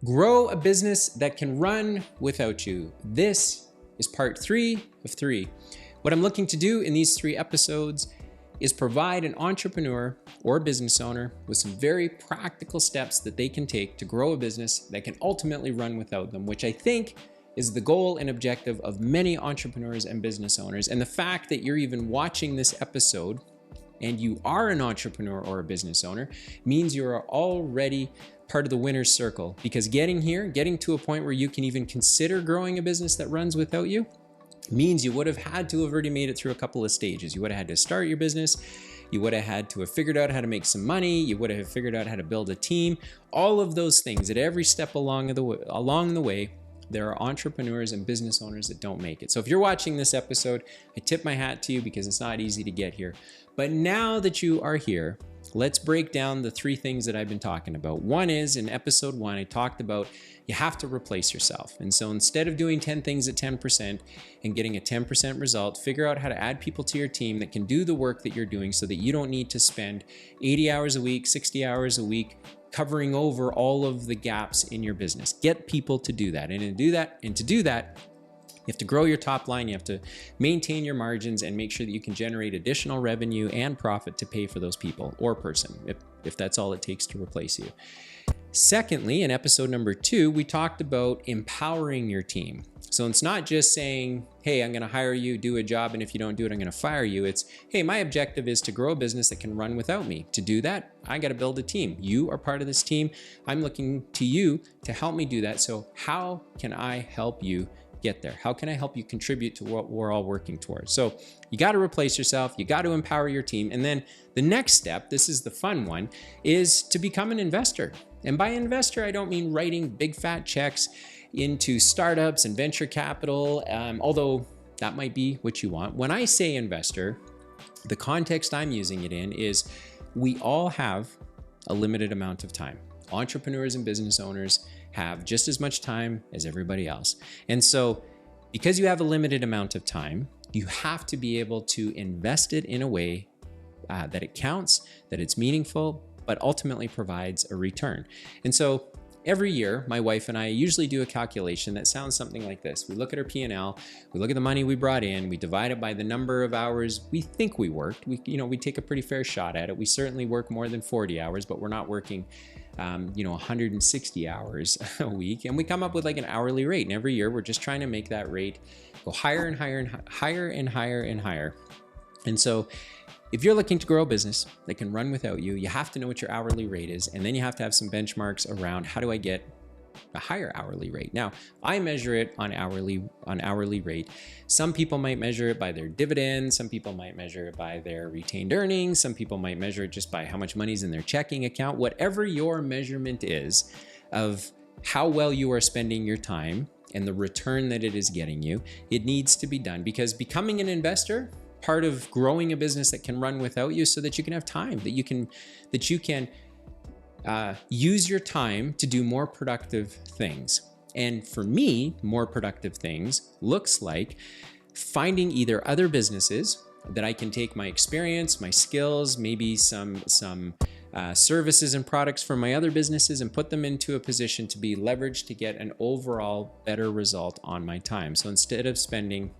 Grow a business that can run without you. This is part 3 of 3. What I'm looking to do in these 3 episodes is provide an entrepreneur or business owner with some very practical steps that they can take to grow a business that can ultimately run without them, which I think is the goal and objective of many entrepreneurs and business owners. And the fact that you're even watching this episode and you are an entrepreneur or a business owner means you are already part of the winner's circle, because getting to a point where you can even consider growing a business that runs without you means you would have had to have already made it through a couple of stages. You would have had to start your business. You would have had to have figured out how to make some money. You would have figured out how to build a team. All of those things at every step along the way, there are entrepreneurs and business owners that don't make it. So if you're watching this episode, I tip my hat to you because it's not easy to get here. But now that you are here, let's break down the 3 things that I've been talking about. One is, in episode 1, I talked about you have to replace yourself. And so instead of doing 10 things at 10% and getting a 10% result, figure out how to add people to your team that can do the work that you're doing so that you don't need to spend 80 hours a week, 60 hours a week covering over all of the gaps in your business. Get people to do that. And to do that, you have to grow your top line. You have to maintain your margins and make sure that you can generate additional revenue and profit to pay for those people or person, if that's all it takes to replace you. Secondly, in episode number 2, we talked about empowering your team. So it's not just saying, hey, I'm going to hire you, do a job, and if you don't do it, I'm going to fire you. It's, hey, my objective is to grow a business that can run without me. To do that, I got to build a team. You are part of this team. I'm looking to you to help me do that. So how can I help you get there? How can I help you contribute to what we're all working towards? So you got to replace yourself. You got to empower your team. And then the next step, this is the fun one, is to become an investor. And by investor, I don't mean writing big fat checks into startups and venture capital, although that might be what you want. When I say investor, the context I'm using it in is we all have a limited amount of time. Entrepreneurs and business owners have just as much time as everybody else. And so because you have a limited amount of time, you have to be able to invest it in a way that it counts, that it's meaningful, but ultimately provides a return. And so every year, my wife and I usually do a calculation that sounds something like this. We look at our P&L, we look at the money we brought in, we divide it by the number of hours we think we worked. We take a pretty fair shot at it. We certainly work more than 40 hours, but we're not working 160 hours a week. And we come up with like an hourly rate. And every year we're just trying to make that rate go higher and higher and higher and higher and higher. And so if you're looking to grow a business that can run without you, you have to know what your hourly rate is. And then you have to have some benchmarks around how do I get a higher hourly rate. Now, I measure it on hourly rate. Some people might measure it by their dividends. Some people might measure it by their retained earnings. Some people might measure it just by how much money is in their checking account. Whatever your measurement is of how well you are spending your time and the return that it is getting you, it needs to be done, because becoming an investor, part of growing a business that can run without you, so that you can have time, that you can use your time to do more productive things. And for me, more productive things looks like finding either other businesses that I can take my experience, my skills, maybe some services and products from my other businesses and put them into a position to be leveraged to get an overall better result on my time. So instead of spending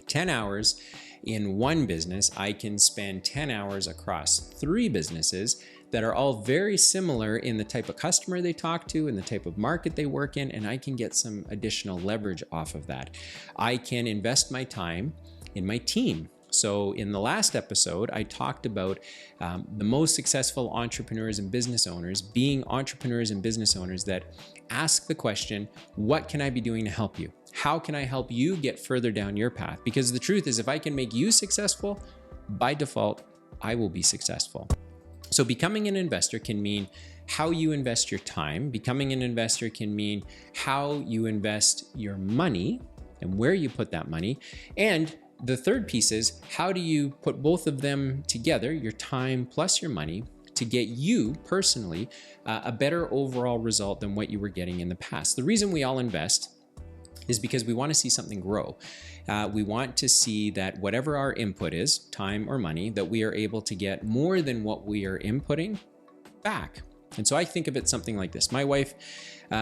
10 hours in one business, I can spend 10 hours across 3 businesses that are all very similar in the type of customer they talk to and the type of market they work in, and I can get some additional leverage off of that. I can invest my time in my team. So in the last episode, I talked about the most successful entrepreneurs and business owners being entrepreneurs and business owners that ask the question, what can I be doing to help you? How can I help you get further down your path? Because the truth is, if I can make you successful, by default, I will be successful. So becoming an investor can mean how you invest your time. Becoming an investor can mean how you invest your money and where you put that money. And the third piece is, how do you put both of them together, your time plus your money, to get you personally a better overall result than what you were getting in the past. The reason we all invest is because we want to see something grow. We want to see that whatever our input is, time or money, that we are able to get more than what we are inputting back. And so I think of it something like this. My wife,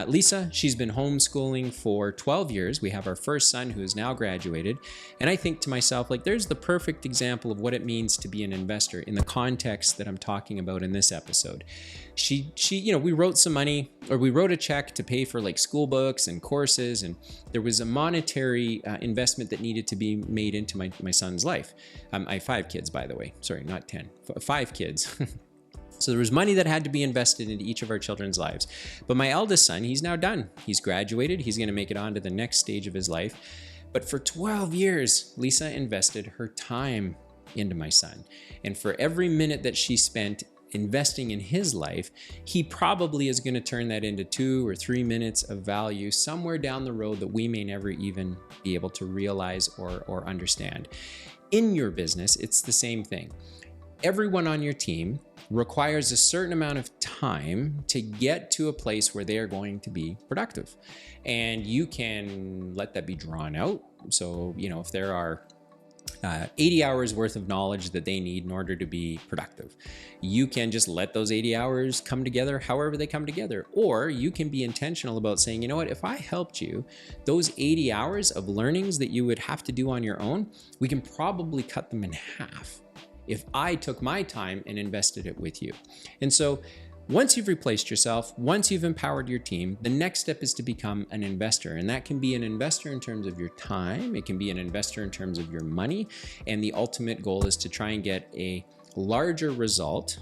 Lisa, she's been homeschooling for 12 years. We have our first son who is now graduated. And I think to myself, like, there's the perfect example of what it means to be an investor in the context that I'm talking about in this episode. She, we wrote some money, or we wrote a check to pay for like school books and courses. And there was a monetary investment that needed to be made into my son's life. I have 5 kids, by the way. Sorry, not 10, 5 kids. So there was money that had to be invested into each of our children's lives. But my eldest son, he's now done. He's graduated. He's going to make it on to the next stage of his life. But for 12 years, Lisa invested her time into my son. And for every minute that she spent investing in his life, he probably is going to turn that into 2 or 3 minutes of value somewhere down the road that we may never even be able to realize or understand. In your business, it's the same thing. Everyone on your team requires a certain amount of time to get to a place where they are going to be productive. And you can let that be drawn out. So, if there are 80 hours worth of knowledge that they need in order to be productive, you can just let those 80 hours come together however they come together. Or you can be intentional about saying, you know what, if I helped you, those 80 hours of learnings that you would have to do on your own, we can probably cut them in half if I took my time and invested it with you. And so once you've replaced yourself, once you've empowered your team, the next step is to become an investor. And that can be an investor in terms of your time. It can be an investor in terms of your money. And the ultimate goal is to try and get a larger result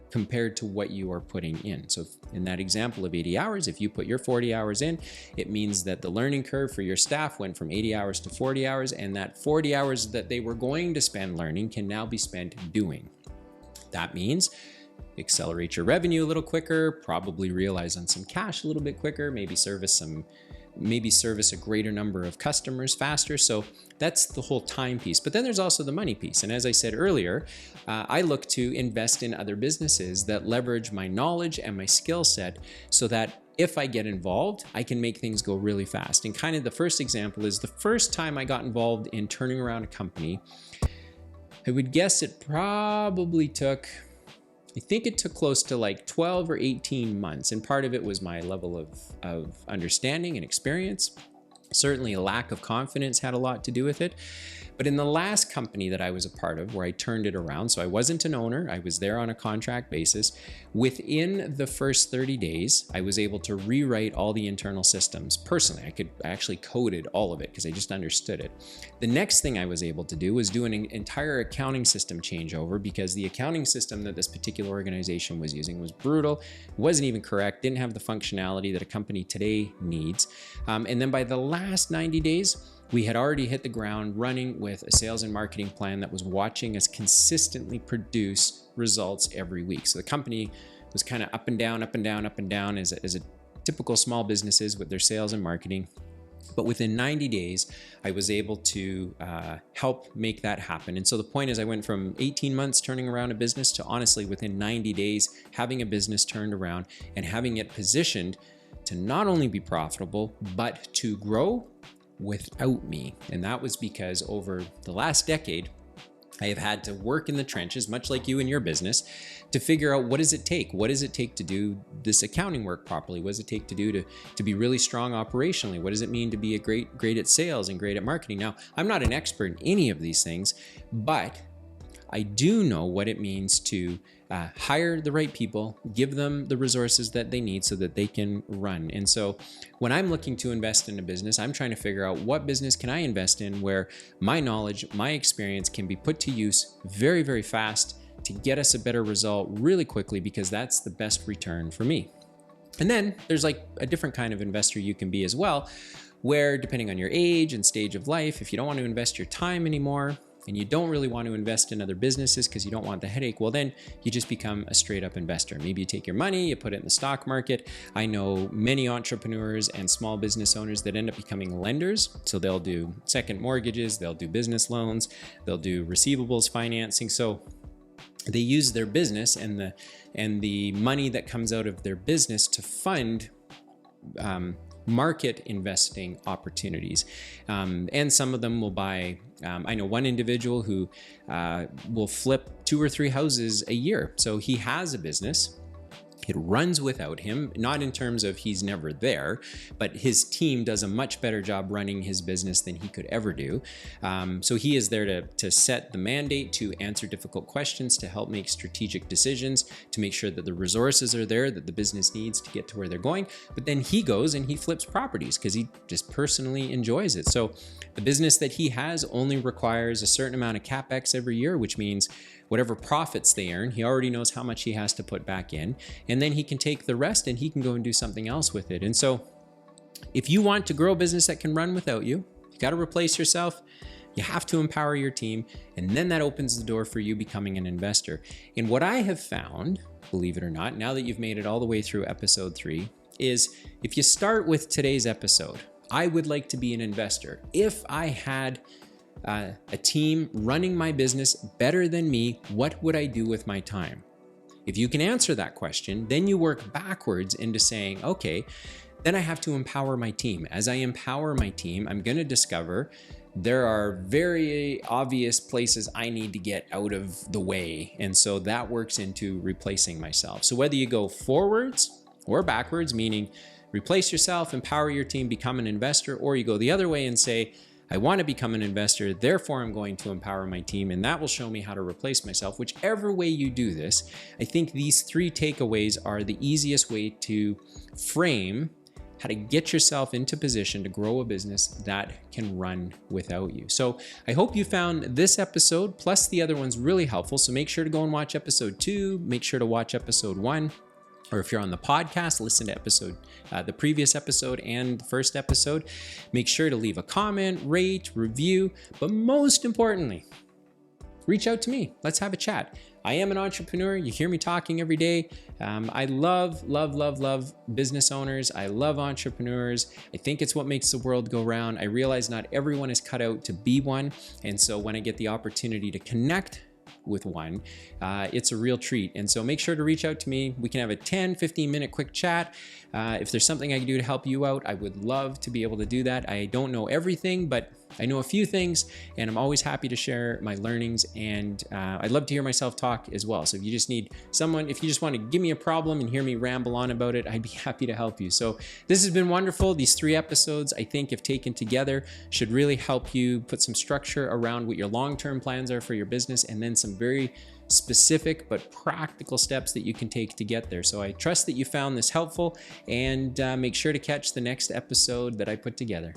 compared to what you are putting in. So in that example of 80 hours, if you put your 40 hours in, it means that the learning curve for your staff went from 80 hours to 40 hours, and that 40 hours that they were going to spend learning can now be spent doing. That means accelerate your revenue a little quicker, probably realize on some cash a little bit quicker, maybe service a greater number of customers faster. So that's the whole time piece. But then there's also the money piece. And as I said earlier, I look to invest in other businesses that leverage my knowledge and my skill set so that if I get involved, I can make things go really fast. And kind of the first example is the first time I got involved in turning around a company, I would guess it probably took, I think it took close to like 12 or 18 months. And part of it was my level of understanding and experience. Certainly a lack of confidence had a lot to do with it. But in the last company that I was a part of, where I turned it around, so I wasn't an owner, I was there on a contract basis. Within the first 30 days, I was able to rewrite all the internal systems. Personally, I actually coded all of it because I just understood it. The next thing I was able to do was do an entire accounting system changeover, because the accounting system that this particular organization was using was brutal, wasn't even correct, didn't have the functionality that a company today needs. And then by the last 90 days, we had already hit the ground running with a sales and marketing plan that was watching us consistently produce results every week. So the company was kind of up and down, up and down, up and down as a typical small business is with their sales and marketing. But within 90 days, I was able to help make that happen. And so the point is, I went from 18 months turning around a business to honestly within 90 days having a business turned around and having it positioned to not only be profitable, but to grow without me. And that was because over the last decade, I have had to work in the trenches, much like you in your business, to figure out what does it take? What does it take to do this accounting work properly? What does it take to do to be really strong operationally? What does it mean to be a great at sales and great at marketing? Now, I'm not an expert in any of these things, but I do know what it means to hire the right people, give them the resources that they need so that they can run. And so when I'm looking to invest in a business, I'm trying to figure out what business can I invest in where my knowledge, my experience can be put to use very, very fast to get us a better result really quickly, because that's the best return for me. And then there's like a different kind of investor you can be as well, where depending on your age and stage of life, if you don't want to invest your time anymore, and you don't really want to invest in other businesses because you don't want the headache, well, then you just become a straight up investor. Maybe you take your money, you put it in the stock market. I know many entrepreneurs and small business owners that end up becoming lenders. So they'll do second mortgages, they'll do business loans, they'll do receivables financing. So they use their business and the money that comes out of their business to fund market investing opportunities. And some of them will buy, I know one individual who will flip 2 or 3 houses a year. So he has a business It runs without him, not in terms of he's never there, but his team does a much better job running his business than he could ever do. So he is there to set the mandate, to answer difficult questions, to help make strategic decisions, to make sure that the resources are there that the business needs to get to where they're going. But then he goes and he flips properties because he just personally enjoys it. So the business that he has only requires a certain amount of CapEx every year, which means whatever profits they earn, he already knows how much he has to put back in. And then he can take the rest and he can go and do something else with it. And so if you want to grow a business that can run without you, you got to replace yourself. You have to empower your team. And then that opens the door for you becoming an investor. And what I have found, believe it or not, now that you've made it all the way through episode 3, is if you start with today's episode, I would like to be an investor. If I had a team running my business better than me, what would I do with my time? If you can answer that question, then you work backwards into saying, okay, then I have to empower my team. As I empower my team, I'm going to discover there are very obvious places I need to get out of the way. And so that works into replacing myself. So whether you go forwards or backwards, meaning replace yourself, empower your team, become an investor, or you go the other way and say, I want to become an investor, therefore I'm going to empower my team, and that will show me how to replace myself. Whichever way you do this, I think these 3 takeaways are the easiest way to frame how to get yourself into position to grow a business that can run without you. So I hope you found this episode plus the other ones really helpful. So make sure to go and watch episode 2, make sure to watch episode 1. Or if you're on the podcast, listen to the previous episode and the first episode. Make sure to leave a comment, rate, review, but most importantly, reach out to me. Let's have a chat. I am an entrepreneur. You hear me talking every day. I love business owners. I love entrepreneurs. I think it's what makes the world go round. I realize not everyone is cut out to be one. And so when I get the opportunity to connect with one, it's a real treat. And so make sure to reach out to me. We can have a 10-15 minute quick chat. If there's something I can do to help you out, I would love to be able to do that. I don't know everything, but I know a few things, and I'm always happy to share my learnings, and I'd love to hear myself talk as well. So if you just need someone, if you just want to give me a problem and hear me ramble on about it, I'd be happy to help you. So this has been wonderful. These 3 episodes, I think, if taken together, should really help you put some structure around what your long-term plans are for your business, and then some very specific but practical steps that you can take to get there. So I trust that you found this helpful, and make sure to catch the next episode that I put together.